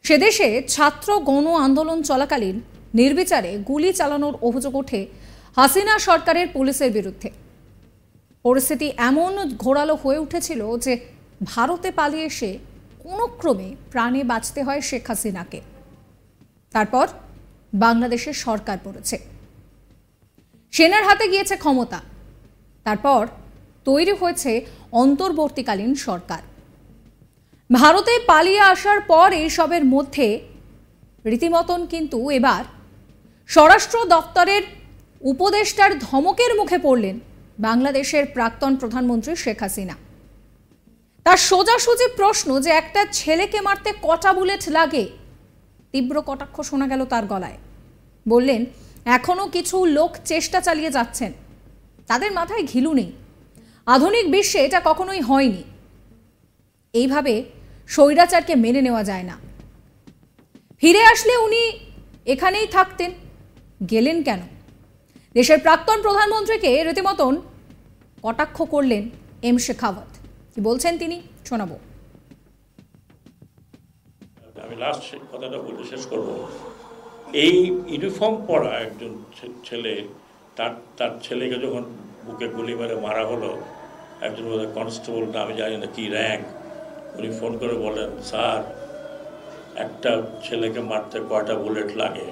সেদেশে ছাত্র গণ আন্দোলন চলাকালীন নির্বিচারে গুলি চালানোর অভিযোগ ওঠে হাসিনা সরকারের পুলিশের বিরুদ্ধে। পরিস্থিতি এমন ঘোরালো হয়ে উঠেছিল যে ভারতে পালিয়ে এসে কোনো ক্রমে প্রাণে বাঁচতে হয় শেখ হাসিনাকে। তারপর বাংলাদেশের সরকার পড়েছে, সেনার হাতে গিয়েছে ক্ষমতা। তারপর তৈরি হয়েছে অন্তর্বর্তীকালীন সরকার। ভারতে পালিয়ে আসার পর এইসবের মধ্যে রীতিমতন কিন্তু এবার স্বরাষ্ট্র দপ্তরের উপদেষ্টার ধমকের মুখে পড়লেন বাংলাদেশের প্রাক্তন প্রধানমন্ত্রী শেখ হাসিনা। তার সোজাসুজি প্রশ্ন যে একটা ছেলেকে মারতে কটা বুলেট লাগে। তীব্র কটাক্ষ শোনা গেল তার গলায়। বললেন, এখনো কিছু লোক চেষ্টা চালিয়ে যাচ্ছেন, তাদের মাথায় ঘিলু নেই, আধুনিক বিশ্বে এটা কখনোই হয়নি, এইভাবে স্বৈরাচারকে মেনে নেওয়া যায় না। ফিরে আসলে উনি এখানেই থাকতেন, গেলেন কেন? দেশের প্রাক্তন প্রধানমন্ত্রীকে রীতিমতন কটাক্ষ করলেন এম শেখাওয়াত। কি বলছেন তিনি, শোনাবো। আমি লাস্ট কথাটা বলে শেষ করব। এই ইউনিফর্ম পরা একজন ছেলে, তার ছেলেকে যখন বুকে গুলি মেরে মারা হলো, একজন বোধহয় কনস্টেবল না, আমি জানি না কি র্যাঙ্ক, উনি ফোন করে বলেন, স্যার একটা ছেলেকে মারতে কয়টা বুলেট লাগে?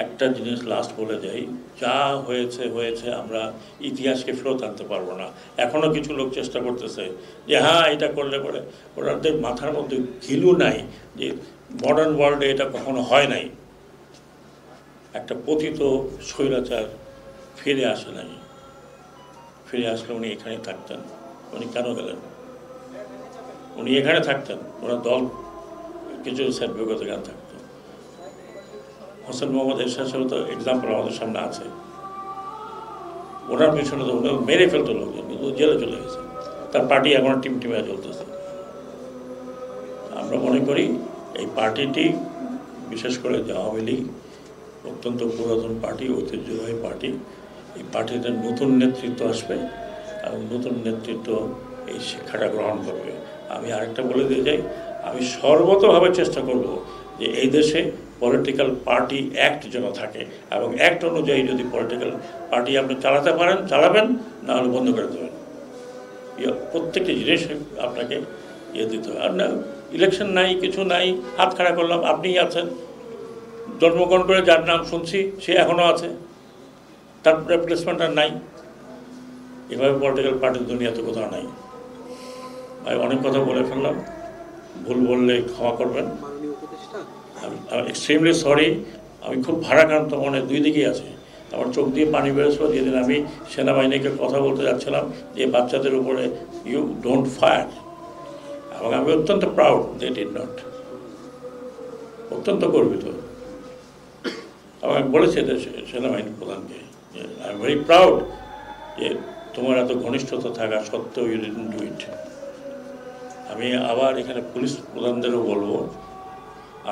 একটা জিনিস লাস্ট বলে যাই, যা হয়েছে হয়েছে, আমরা ইতিহাসকে ফেরত আনতে পারবো না। এখনও কিছু লোক চেষ্টা করতেছে যে হ্যাঁ এটা করলে পরে, ওনাদের মাথার মধ্যে ঘিলু নাই যে মডার্ন ওয়ার্ল্ডে এটা কখনো হয় নাই। একটা পতিত স্বৈরাচার ফিরে আসে নাই, ফিরে আসলে উনি এখানেই থাকতেন। উনি কেন গেলেন? উনি এখানে থাকতেন, ওনার দল কিছু সেট বিগত গান থাকতো। হোসেন মোহাম্মদ এরশাদের তো এক্সাম্পল আমাদের সামনে আছে। ওনার পিছনে তো উনি মেরে ফেলতো লোকজন, কিন্তু জেলে চলে গেছে। তার পার্টি এখন টিমে চলতেছে। আমরা মনে করি এই পার্টিটি, বিশেষ করে আওয়ামী লীগ, অত্যন্ত পুরাতন পার্টি, ঐতিহ্যবাহী পার্টি। এই পার্টিতে নতুন নেতৃত্ব আসবে এবং নতুন নেতৃত্ব এই শিক্ষাটা গ্রহণ করবে। আমি আরেকটা বলে দিয়ে যাই, আমি সর্বতভাবে চেষ্টা করব যে এই দেশে পলিটিক্যাল পার্টি অ্যাক্ট যেন থাকে, এবং অ্যাক্ট অনুযায়ী যদি পলিটিক্যাল পার্টি আপনি চালাতে পারেন চালাবেন, না হলে বন্ধ করে দেবেন। প্রত্যেকটি জিনিস আপনাকে দিতে হবে। আর না, ইলেকশন নাই, কিছু নাই, হাত খাড়া করলাম, আপনিই আছেন, জন্মগ্রহণ করে যার নাম শুনছি সে এখনও আছে, তার রিপ্লেসমেন্ট আর নাই। এভাবে পলিটিক্যাল পার্টির দুনিয়াতে কোথাও নাই। আমি অনেক কথা বলে ফেললাম, ভুল বললে ক্ষমা করবেন। আমি এক্সট্রিমলি সরি। আমি খুব ভারাক্রান্ত মনে, দুই দিকেই আছে। আমার চোখ দিয়ে পানি বেরোছিল যেদিন আমি সেনাবাহিনীকে কথা বলতে যাচ্ছিলাম যে বাচ্চাদের উপরে ইউ ডোন্ট ফায়ার, এবং আমি অত্যন্ত প্রাউড দে ডিড নট, অত্যন্ত গর্বিত। এবং আমি বলেছি সেনাবাহিনী প্রধানকে, আই এম ভেরি প্রাউড যে তোমার এত ঘনিষ্ঠতা থাকা সত্ত্বেও ইউ ডিডন্ট ডু ইট। আমি আবার এখানে পুলিশ প্রধানদেরও বলবো,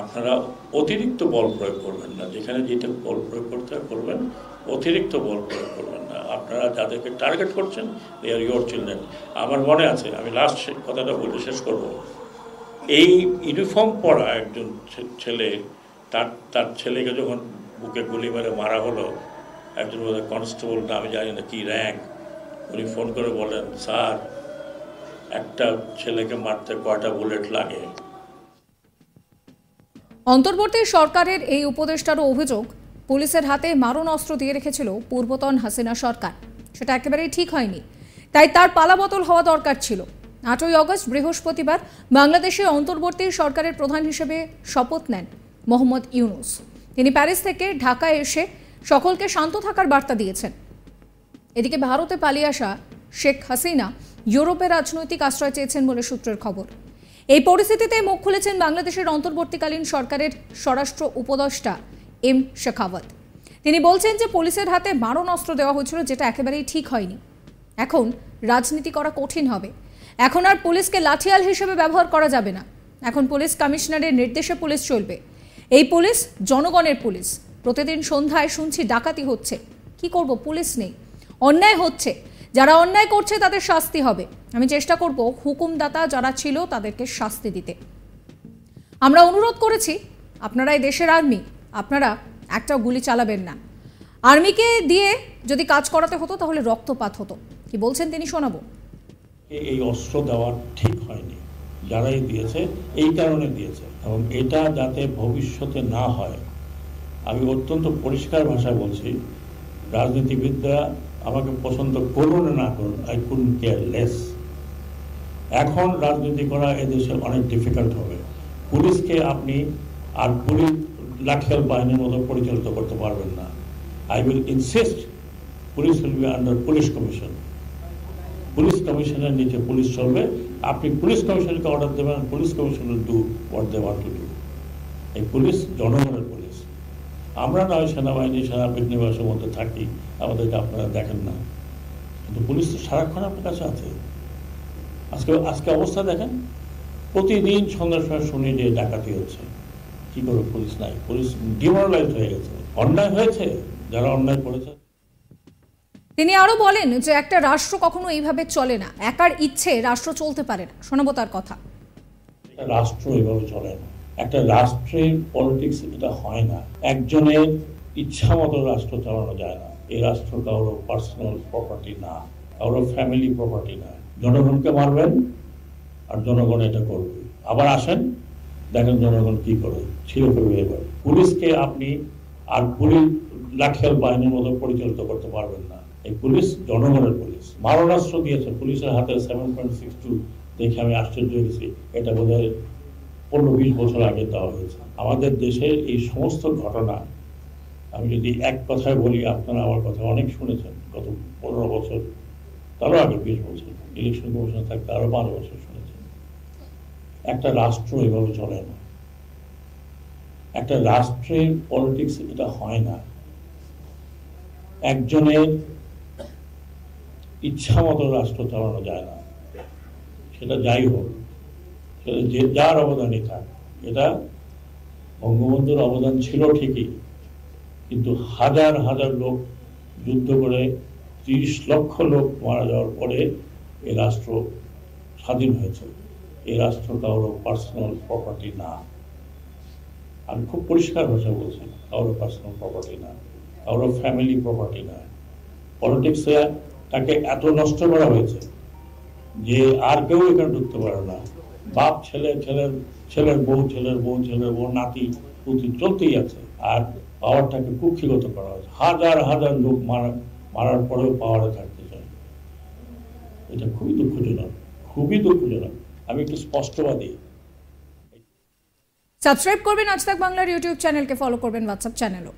আপনারা অতিরিক্ত বল প্রয়োগ করবেন না। যেখানে যেটা বল প্রয়োগ করতে হয় করবেন, অতিরিক্ত বল প্রয়োগ করবেন না। আপনারা যাদেরকে টার্গেট করছেন, দে আর ইয়োর চিলড্রেন। আমার মনে আছে, আমি লাস্ট কথাটা বলে শেষ করব। এই ইউনিফর্ম পরা একজন ছেলে, তার ছেলেকে যখন বুকে গুলি মেরে মারা হলো, একজন বোধহয় কনস্টেবল না, আমি জানি না কি র্যাঙ্ক, উনি ফোন করে বলেন, স্যার একটা ছেলেকে মারতে কয়টা বুলেট লাগে? অন্তর্বর্তী সরকারের এই উপদেষ্টারও অভিযোগ, পুলিশের হাতে মারণ অস্ত্র দিয়ে রেখেছিল পূর্বতন হাসিনা সরকার। সেটা একেবারেই ঠিক হয়নি, তাই তার পালাবদল হওয়া দরকার ছিল। 8ই অগস্ট বৃহস্পতিবার বাংলাদেশের অন্তর্বর্তী সরকারের প্রধান হিসেবে শপথ নেন মোহাম্মদ ইউনূস। তিনি প্যারিস থেকে ঢাকায় এসে সকলকে শান্ত থাকার বার্তা দিয়েছেন। এদিকে ভারতে পালিয়ে আসা শেখ হাসিনা ইউরোপে রাজনৈতিক আশ্রয় চেয়েছেন বলে সূত্রের খবর। এই পরিস্থিতিতে মুখ খুলেছেন বাংলাদেশের অন্তর্বর্তীকালীন সরকারের স্বরাষ্ট্র উপদেষ্টা এম শেখাওয়াত। তিনি বলছেন যে পুলিশের হাতে মারণ অস্ত্র দেওয়া হয়েছিল, যেটা একেবারেই ঠিক হয়নি। এখন রাজনীতি করা কঠিন হবে। এখন আর পুলিশকে লাঠিয়াল হিসেবে ব্যবহার করা যাবে না। এখন পুলিশ কমিশনারের নির্দেশে পুলিশ চলবে। এই পুলিশ জনগণের পুলিশ। প্রতিদিন সন্ধ্যায় শুনছি ডাকাতি হচ্ছে, কি করব, পুলিশ নেই, অন্যায় হচ্ছে, যারা অন্যায় করছে তাদের শাস্তি হবে। আমি চেষ্টা করব হুকুমদাতা যারা ছিল তাদেরকে শাস্তি দিতে। আমরা অনুরোধ করেছি আপনারাই দেশের আর্মি, আপনারা একটা গুলি চালাবেন না। আর্মিকে দিয়ে যদি কাজ করাতে হতো তাহলে রক্তপাত হতো। কি বলছেন তিনি শোনাবো। এই অস্ত্র দেওয়া ঠিক হয়নি, যারাই দিয়েছে এই কারণে দিয়েছে, এবং এটা যাতে ভবিষ্যতে না হয়। আমি অত্যন্ত পরিষ্কার ভাষায় বলছি, রাজনীতিবিদরা আমাকে পছন্দ করুন না করুন, আই কুডন্ট কেয়ার লেস। এখন রাজনীতি করা এদেশে অনেক ডিফিকাল্ট হবে। পুলিশকে আপনি আর পুলিশ লাঠিয়াল বাহিনীর মতো পরিচালিত করতে পারবেন না। I will insist police will be under police commission. Police কমিশনের নিচে পুলিশ চলবে। আপনি পুলিশ কমিশনকে অর্ডার দেবেন, police commission will do what they want to do. এই পুলিশ জনগণের পুলিশ। আমরা নয় সেনাবাহিনী সেনাবাহিনীর মধ্যে থাকি, আমাদেরকে আপনারা দেখেন না, কিন্তু পুলিশ তো সারাক্ষণ আপনার কাছে আছে। আজকে অবস্থা দেখেন, প্রতিদিন সন্ধ্যার সময় শুনি যে ডাকাতি হচ্ছে। কি করে পুলিশ নাই? পুলিশ ডিমোরালাইজ হয়ে গেছে। অন্যায় হয়েছে, যারা অন্যায় করেছে। তিনি আরো বলেন যে একটা রাষ্ট্র কখনো এইভাবে চলে না, একার ইচ্ছে রাষ্ট্র চলতে পারে না। শোনাবো তার কথা। রাষ্ট্র এইভাবে চলে না, একটা রাষ্ট্রের পলিটিক্স এটা হয় না। একজনের ইচ্ছা মতো রাষ্ট্র চালানো যায় না। এই রাষ্ট্র কারো পার্সোনাল প্রপার্টি না, কারো ফ্যামিলি প্রপার্টি না। জনগণকে মারবেন আর জনগণ এটা করবে। আবার আসেন, দেখেন জনগণ কি করে, ছিঁড়ে ফেলবে। এবার পুলিশকে আপনি আর পুলিশ লাঠিয়াল বাহিনীর মতো পরিচালিত করতে পারবেন না। এই পুলিশ জনগণের পুলিশ। মারণাস্ত্র দিয়েছে পুলিশের হাতে 7.62, দেখে আমি আশ্চর্য হয়েছি। এটা বোধহয় 15-20 বছর আগে দেওয়া হয়েছে। আমাদের দেশের এই সমস্ত ঘটনা আমি যদি এক কথায় বলি, আপনারা আমার কথা অনেক শুনেছেন। গত 15 বছর, তারও আগে 20 বছর, ইলেকশন কমিশনে থাকতে আরো 5 বছর শুনেছেন। একটা রাষ্ট্র এভাবে চলে না। একটা রাষ্ট্রের পলিটিক্স এটা হয় না। একজনের ইচ্ছা মতো রাষ্ট্র চালানো যায় না। সেটা যাই হোক, সেটা যে যার অবদানই থাক। এটা বঙ্গবন্ধুর অবদান ছিল ঠিকই, কিন্তু হাজার হাজার লোক যুদ্ধ করে 30 লক্ষ লোক মারা যাওয়ার পরে এই রাষ্ট্র স্বাধীন হয়েছে। এই রাষ্ট্র কারো পার্সোনাল প্রপার্টি না। আমি খুব পরিষ্কার ভাষা বলছি, কারো পার্সোনাল প্রপার্টি না, কারো ফ্যামিলি প্রপার্টি না। পলিটিক্সে তাকে এত নষ্ট করা হয়েছে যে আর কেউ এখানে ঢুকতে পারে না। বাপ ছেলে, ছেলের বউ, ছেলের বউ, ছেলের বউ, নাতি পুতি চলতেই আছে। আর পাওয়ারটাকে কুক্ষিগত করা হয়েছে। হাজার হাজার লোক মারার পরেও পাওয়ারে থাকতে চায়। এটা খুবই দুঃখজনক, খুবই দুঃখজনক। আমি একটু স্পষ্টবাদী। সাবস্ক্রাইব করবেন আজ তাক বাংলার ইউটিউব চ্যানেলকে, ফলো করবেন হোয়াটসঅ্যাপ চ্যানেলও।